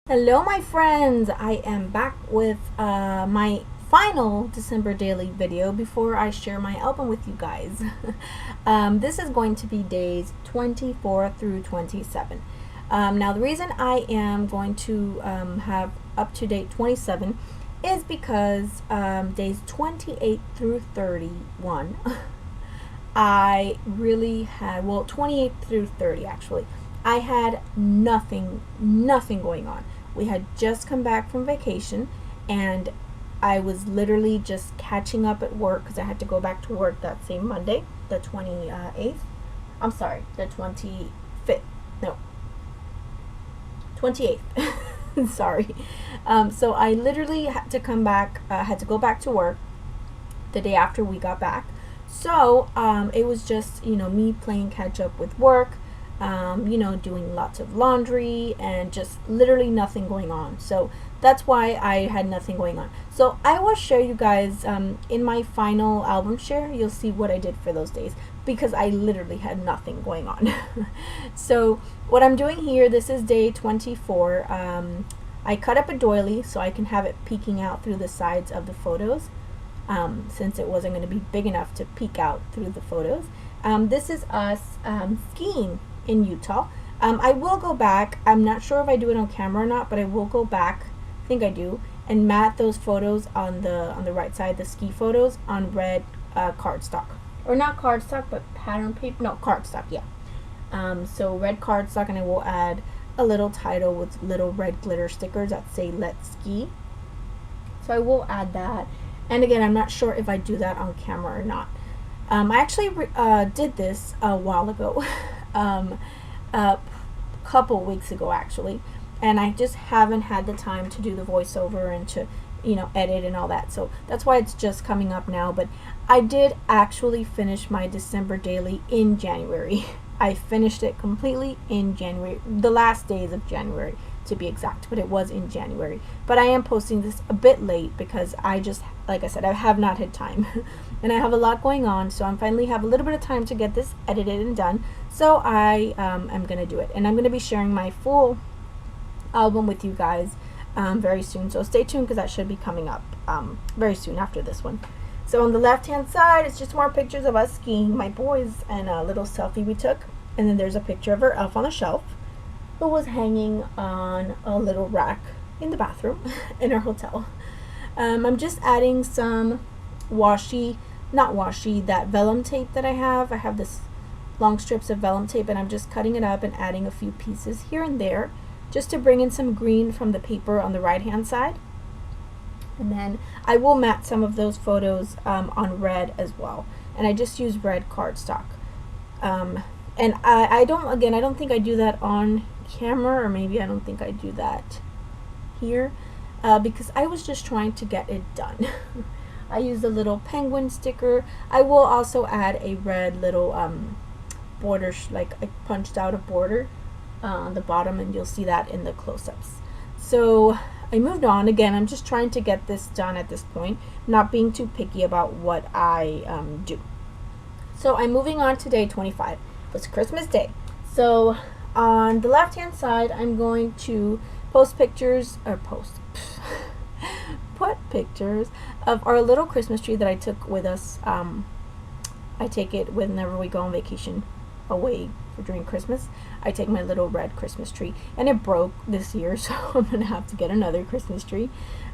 Hello my friends, I am back with my final December daily video before I share my album with you guys. This is going to be days 24 through 27. Now the reason I am going to have up to date 27 is because days 28 through 31 I really had, well, 28 through 30 actually, I had nothing going on. We had just come back from vacation and I was literally just catching up at work because I had to go back to work that same Monday, the 28th. I'm sorry, the 25th. No, 28th. Sorry. So I literally had to come back, had to go back to work the day after we got back. So it was just, me playing catch up with work, doing lots of laundry and just literally nothing going on. So that's why I had nothing going on. So I will share you guys in my final album share. You'll see what I did for those days because I literally had nothing going on. So what I'm doing here, this is day 24. I cut up a doily so I can have it peeking out through the sides of the photos. Since it wasn't going to be big enough to peek out through the photos. This is us skiing in Utah. I will go back. I'm not sure if I do it on camera or not, but I will go back, I think I do, and mat those photos on the right side, the ski photos, on red cardstock. Or not cardstock, but pattern paper. No, cardstock, yeah. So red cardstock, and I will add a little title with little red glitter stickers that say "Let's Ski." So I will add that. And again, I'm not sure if I do that on camera or not. I actually did this a while ago, a couple weeks ago actually, and I just haven't had the time to do the voiceover and to, edit and all that. So that's why it's just coming up now. But I did actually finish my December daily in January. I finished it completely in January, the last days of January to be exact, but it was in January. But I am posting this a bit late because I just, like I said, I have not had time and I have a lot going on, so I'm finally have a little bit of time to get this edited and done. So I am gonna do it, and I'm gonna be sharing my full album with you guys very soon, so stay tuned because that should be coming up very soon after this one. So on the left hand side, it's just more pictures of us skiing, my boys, and a little selfie we took. And then there's a picture of our elf on a shelf who was hanging on a little rack in the bathroom in our hotel. I'm just adding some that vellum tape that I have. I have this long strips of vellum tape, and I'm just cutting it up and adding a few pieces here and there just to bring in some green from the paper on the right hand side. And then I will mat some of those photos on red as well. And I just use red cardstock. And I don't think I do that on camera, or maybe I don't think I do that here because I was just trying to get it done. I used a little penguin sticker. I will also add a red little border, like I punched out a border on the bottom, and you'll see that in the close-ups. So I moved on. Again, I'm just trying to get this done at this point, not being too picky about what I do. So I'm moving on to day 25. It's Christmas Day. So on the left hand side, I'm going to put pictures of our little Christmas tree that I took with us. I take it whenever we go on vacation away during Christmas. I take my little red Christmas tree, and it broke this year, so I'm gonna have to get another Christmas tree.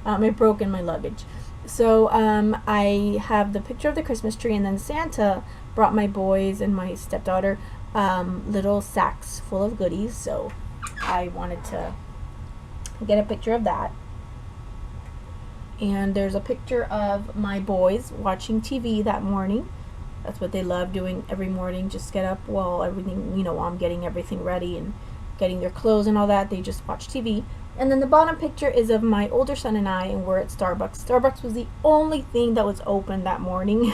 It broke in my luggage. So I have the picture of the Christmas tree, and then Santa brought my boys and my stepdaughter little sacks full of goodies, so I wanted to get a picture of that. And there's a picture of my boys watching TV that morning. That's what they love doing every morning, just get up while everything, while I'm getting everything ready and getting their clothes and all that. They just watch TV. And then the bottom picture is of my older son and I, and we're at Starbucks. Starbucks was the only thing that was open that morning.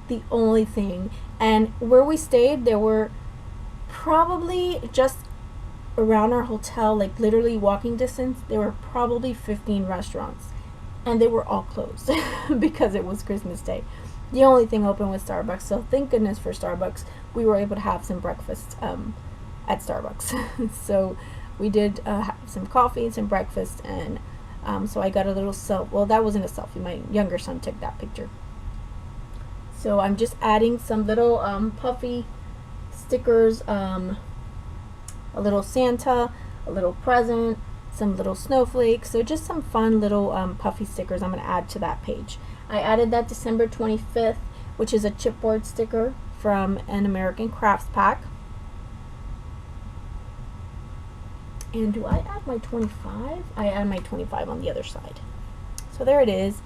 The only thing. And where we stayed, there were probably just around our hotel, like literally walking distance, there were probably 15 restaurants. And they were all closed because it was Christmas Day. The only thing open was Starbucks, so thank goodness for Starbucks. We were able to have some breakfast at Starbucks. So we did have some coffee and some breakfast, and so I got a little well, that wasn't a selfie, my younger son took that picture. So I'm just adding some little puffy stickers, a little Santa, a little present, some little snowflakes, so just some fun little puffy stickers I'm going to add to that page. I added that December 25th, which is a chipboard sticker from an American Crafts pack. And do I add my 25? I add my 25 on the other side. So there it is.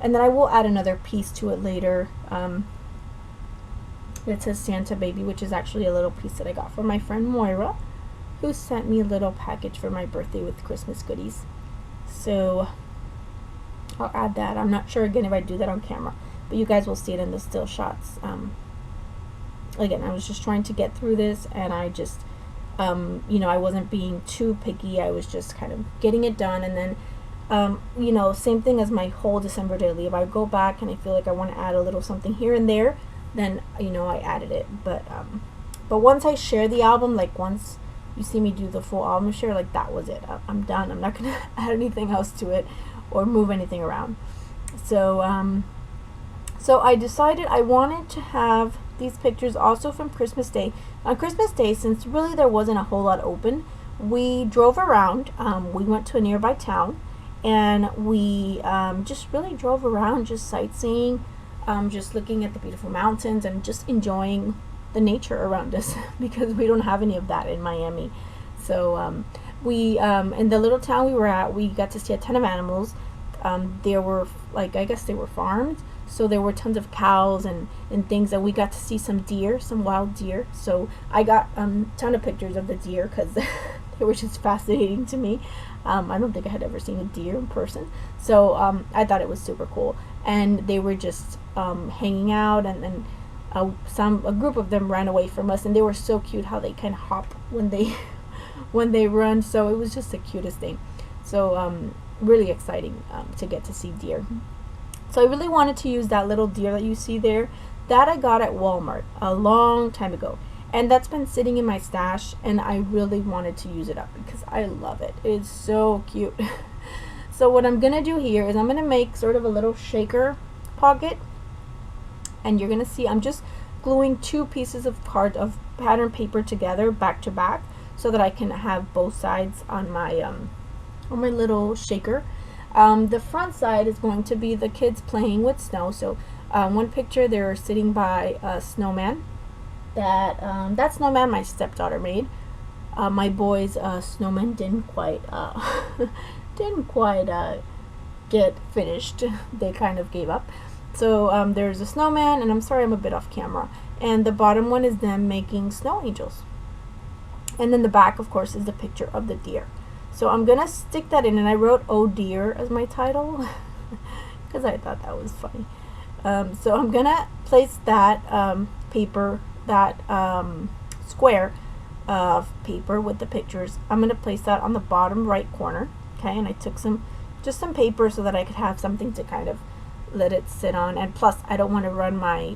And then I will add another piece to it later. It says Santa Baby, which is actually a little piece that I got from my friend Moira, who sent me a little package for my birthday with Christmas goodies. So I'll add that. I'm not sure again if I do that on camera, but you guys will see it in the still shots. Again, I was just trying to get through this, and I just you know, I wasn't being too picky. I was just kind of getting it done, and then you know, same thing as my whole December daily. If I go back and I feel like I want to add a little something here and there, then you know, I added it. But once I share the album, like once you see me do the full album share, like that was it. I'm done. I'm not gonna add anything else to it or move anything around. So so I decided I wanted to have these pictures also from Christmas Day. On Christmas Day, since really there wasn't a whole lot open, we drove around. We went to a nearby town, and we just really drove around, just sightseeing, just looking at the beautiful mountains and just enjoying the nature around us because we don't have any of that in Miami. So we in the little town we were at, we got to see a ton of animals. There were, like, I guess they were farmed, so there were tons of cows and things, and we got to see some deer, some wild deer. So I got a ton of pictures of the deer because they were just fascinating to me. I don't think I had ever seen a deer in person, so I thought it was super cool. And they were just hanging out, and then a group of them ran away from us, and they were so cute how they kind of hop when they when they run. So it was just the cutest thing. So really exciting to get to see deer. So I really wanted to use that little deer that you see there. That I got at Walmart a long time ago, and that's been sitting in my stash, and I really wanted to use it up because I love it. It's so cute. So what I'm gonna do here is I'm gonna make sort of a little shaker pocket, and you're gonna see I'm just gluing two pieces of pattern paper together back to back so that I can have both sides on my little shaker. The front side is going to be the kids playing with snow. So one picture, they're sitting by a snowman. That snowman my stepdaughter made. My boys' snowman didn't quite get finished. They kind of gave up. So there's a snowman, and I'm sorry I'm a bit off camera. And the bottom one is them making snow angels. And then the back, of course, is the picture of the deer. So I'm gonna stick that in, and I wrote "Oh Dear" as my title because I thought that was funny. So I'm gonna place that paper, that square of paper with the pictures. I'm gonna place that on the bottom right corner. Okay, and I took some paper so that I could have something to kind of let it sit on. And plus, I don't want to run my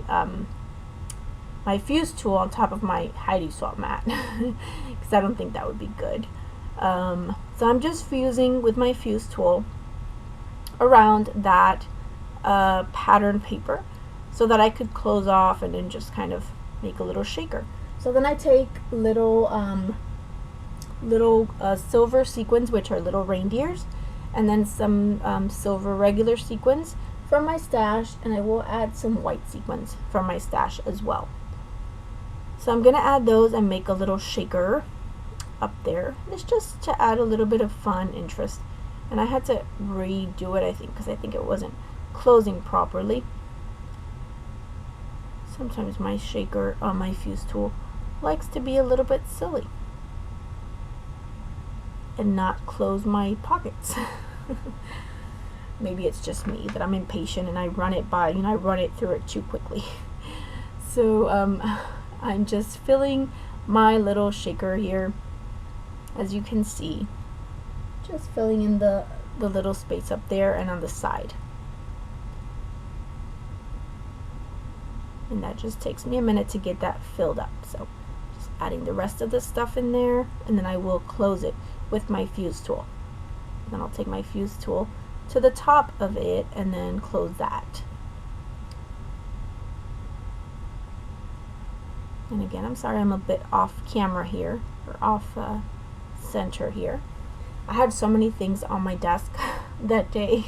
my fuse tool on top of my Heidi Swapp mat because I don't think that would be good. So I'm just fusing with my fuse tool around that pattern paper so that I could close off and then just kind of make a little shaker. So then I take little silver sequins, which are little reindeers, and then some silver regular sequins from my stash, and I will add some white sequins from my stash as well. So I'm gonna add those and make a little shaker up there. It's just to add a little bit of fun, interest, and I had to redo it, I think, because I think it wasn't closing properly. Sometimes my shaker on my fuse tool likes to be a little bit silly and not close my pockets. Maybe it's just me that I'm impatient and I run it through it too quickly. So I'm just filling my little shaker here. As you can see, just filling in the little space up there and on the side. And that just takes me a minute to get that filled up. So just adding the rest of the stuff in there, and then I will close it. with my fuse tool. Then I'll take my fuse tool to the top of it and then close that. And again, I'm sorry I'm a bit off camera here, or off center here. I had so many things on my desk that day.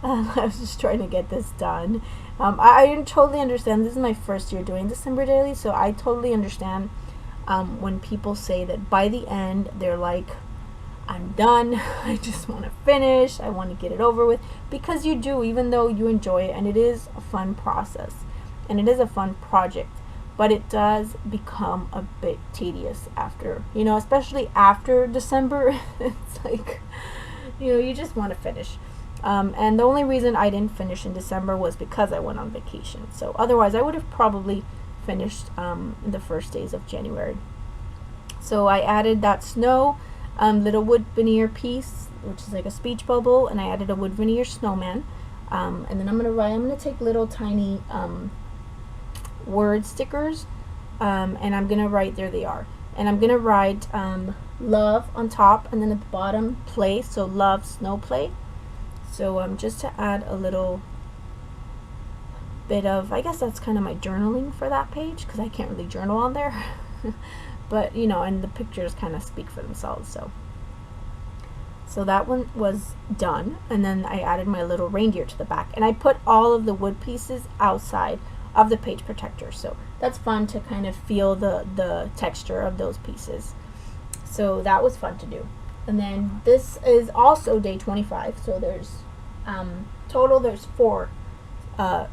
I was just trying to get this done. I totally understand. This is my first year doing December Daily, so I totally understand when people say that by the end they're like, I'm done, I just want to finish, I want to get it over with, because you do, even though you enjoy it, and it is a fun process, and it is a fun project, but it does become a bit tedious after, you know, especially after December. It's like, you know, you just want to finish. And the only reason I didn't finish in December was because I went on vacation. So otherwise I would have probably finished in the first days of January. So I added that snow little wood veneer piece, which is like a speech bubble, and I added a wood veneer snowman. And then I'm gonna take little tiny word stickers, and I'm gonna write, there they are, and I'm gonna write love on top, and then at the bottom play, so love snow play. So just to add a little bit of, I guess that's kind of my journaling for that page, because I can't really journal on there. But you know, and the pictures kind of speak for themselves. So that one was done, and then I added my little reindeer to the back, and I put all of the wood pieces outside of the page protector, so that's fun to kind of feel the texture of those pieces. So that was fun to do. And then this is also day 25, so there's total there's 4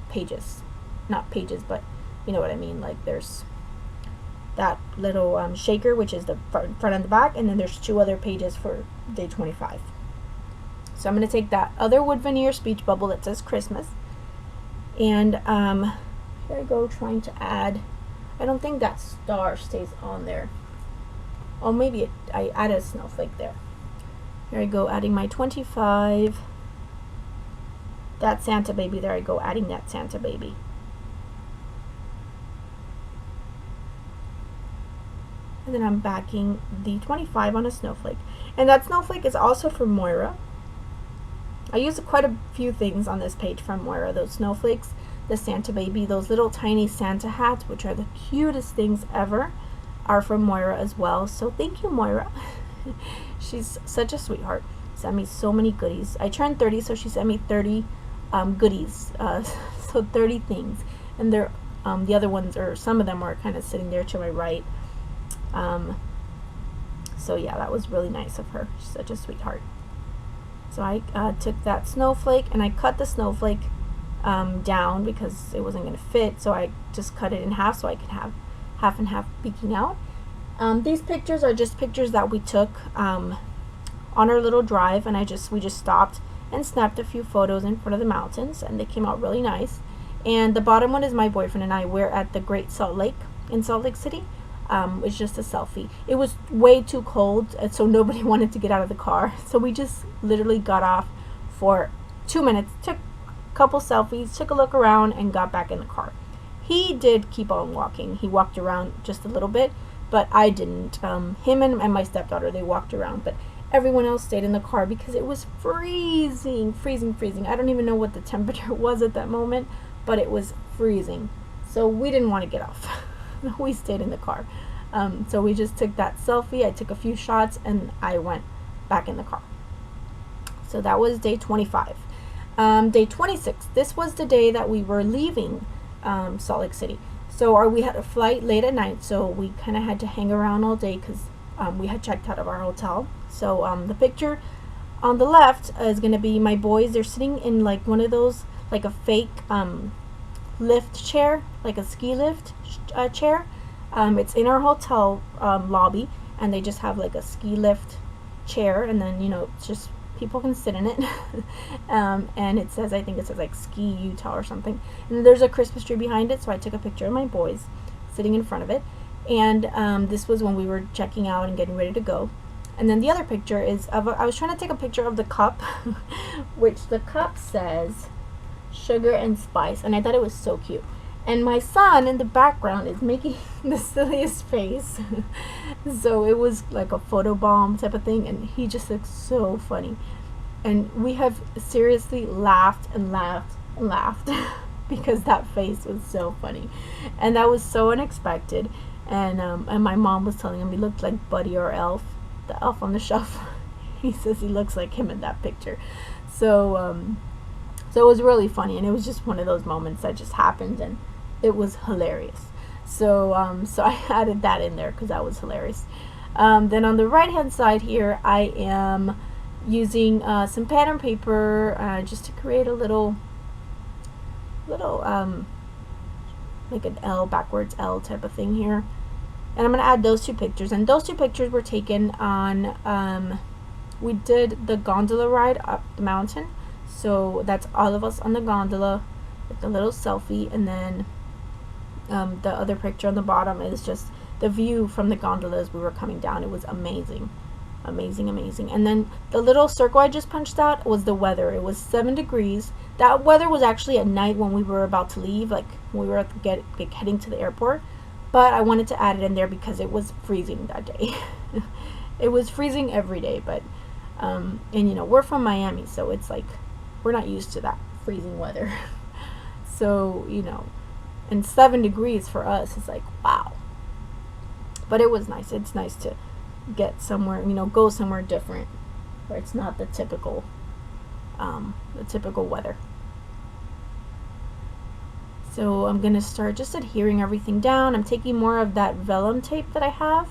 pages, not pages, but you know what I mean, like there's that little shaker, which is the front and the back, and then there's 2 other pages for day 25. So I'm going to take that other wood veneer speech bubble that says Christmas, and here I go trying to add, I don't think that star stays on there. Oh, maybe I added a snowflake there. Here I go adding my 25, that Santa baby, there I go adding that Santa baby. And then I'm backing the 25 on a snowflake. And that snowflake is also from Moira. I used quite a few things on this page from Moira. Those snowflakes, the Santa baby, those little tiny Santa hats, which are the cutest things ever, are from Moira as well. So thank you, Moira. She's such a sweetheart. Sent me so many goodies. I turned 30, so she sent me 30 goodies. So 30 things. And they're the other ones, or some of them are kind of sitting there to my right. So yeah, that was really nice of her. She's such a sweetheart. So I took that snowflake and I cut the snowflake down because it wasn't going to fit, so I just cut it in half so I could have half and half peeking out. These pictures are just pictures that we took on our little drive, and we just stopped and snapped a few photos in front of the mountains, and they came out really nice. And the bottom one is my boyfriend and I. We're at the Great Salt Lake in Salt Lake City. It's just a selfie. It was way too cold, and so nobody wanted to get out of the car, so we just literally got off for 2 minutes, took a couple selfies, took a look around, and got back in the car. He did keep on walking. He walked around just a little bit, but I didn't. Him and my stepdaughter, they walked around, but everyone else stayed in the car because it was freezing. I don't even know what the temperature was at that moment, but it was freezing, so we didn't want to get off. We stayed in the car. So we just took that selfie. I took a few shots and I went back in the car. So that was day 25. Day 26, this was the day that we were leaving Salt Lake City. So we had a flight late at night, so we kind of had to hang around all day because we had checked out of our hotel. So the picture on the left is going to be my boys. They're sitting in like one of those, like a fake lift chair, like a ski lift chair. It's in our hotel lobby, and they just have like a ski lift chair, and then it's just people can sit in it. And it says, I think it says like Ski Utah or something, and there's a Christmas tree behind it, so I took a picture of my boys sitting in front of it. And this was when we were checking out and getting ready to go. And then the other picture is of I was trying to take a picture of the cup which the cup says sugar and spice, and I thought it was so cute. And my son in the background is making the silliest face. So it was like a photo bomb type of thing, and he just looks so funny. And we have seriously laughed and laughed and laughed because that face was so funny, and that was so unexpected. And my mom was telling him he looked like Buddy or Elf, the Elf on the Shelf. He says he looks like him in that picture. So it was really funny, and it was just one of those moments that just happened, and it was hilarious. So I added that in there because that was hilarious. Then on the right hand side here, I am using some pattern paper just to create a little like an L, backwards L type of thing here. And I'm going to add those two pictures, and those two pictures were taken on we did the gondola ride up the mountain, so that's all of us on the gondola with a little selfie. And then the other picture on the bottom is just the view from the gondola as we were coming down. It was amazing, amazing, amazing. And then the little circle I just punched out was the weather. It was 7 degrees. That weather was actually at night when we were about to leave, like when we were heading to the airport, but I wanted to add it in there because it was freezing that day. It was freezing every day, but and you know, we're from Miami, so it's like we're not used to that freezing weather. So, you know, and 7 degrees for us is like, wow. But it was nice. It's nice to get somewhere, you know, go somewhere different where it's not the typical weather. So I'm gonna start just adhering everything down. I'm taking more of that vellum tape that I have,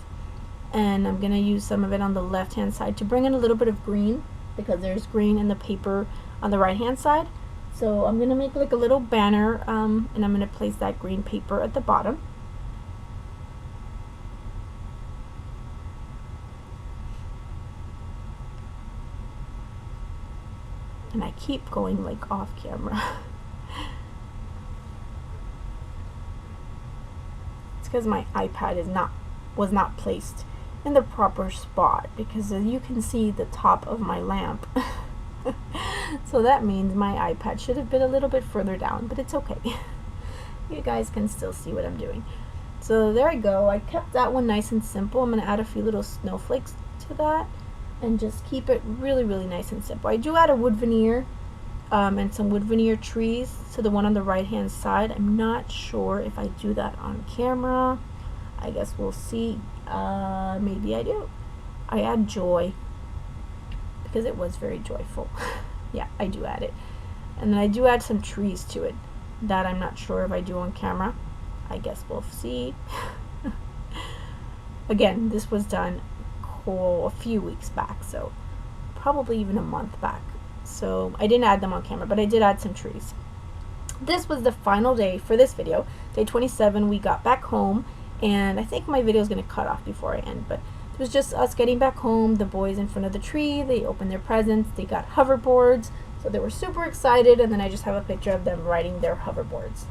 and I'm gonna use some of it on the left hand side to bring in a little bit of green, because there's green in the paper on the right hand side. So I'm gonna make like a little banner, and I'm gonna place that green paper at the bottom. And I keep going like off camera. It's because my iPad was not placed in the proper spot, because you can see the top of my lamp. So that means my iPad should have been a little bit further down, but it's okay. You guys can still see what I'm doing. So there I go. I kept that one nice and simple. I'm going to add a few little snowflakes to that and just keep it really, really nice and simple. I do add a wood veneer and some wood veneer trees to the one on the right hand side. I'm not sure if I do that on camera. I guess we'll see. Maybe I do. I add joy because it was very joyful. Yeah, I do add it. And then I do add some trees to it that I'm not sure if I do on camera. I guess we'll see. Again, this was done a few weeks back, so probably even a month back. So I didn't add them on camera, but I did add some trees. This was the final day for this video, day 27. We got back home, and I think my video is going to cut off before I end, but it was just us getting back home. The boys in front of the tree, they opened their presents, they got hoverboards, so they were super excited, and then I just have a picture of them riding their hoverboards.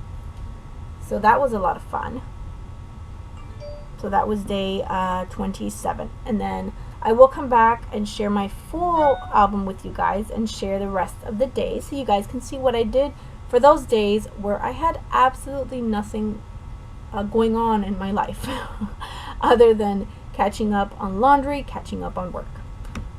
So that was a lot of fun. So that was day 27, and then I will come back and share my full album with you guys and share the rest of the days so you guys can see what I did for those days where I had absolutely nothing going on in my life other than catching up on laundry, catching up on work.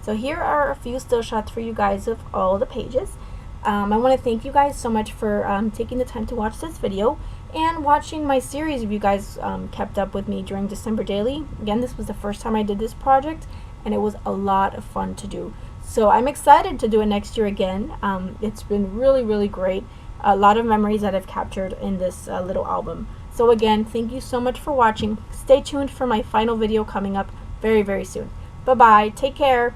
So here are a few still shots for you guys of all the pages. I want to thank you guys so much for taking the time to watch this video and watching my series. If you guys kept up with me during December Daily. Again, this was the first time I did this project, and it was a lot of fun to do. So I'm excited to do it next year again. It's been really, really great. A lot of memories that I've captured in this little album. So again, thank you so much for watching. Stay tuned for my final video coming up very, very soon. Bye-bye. Take care.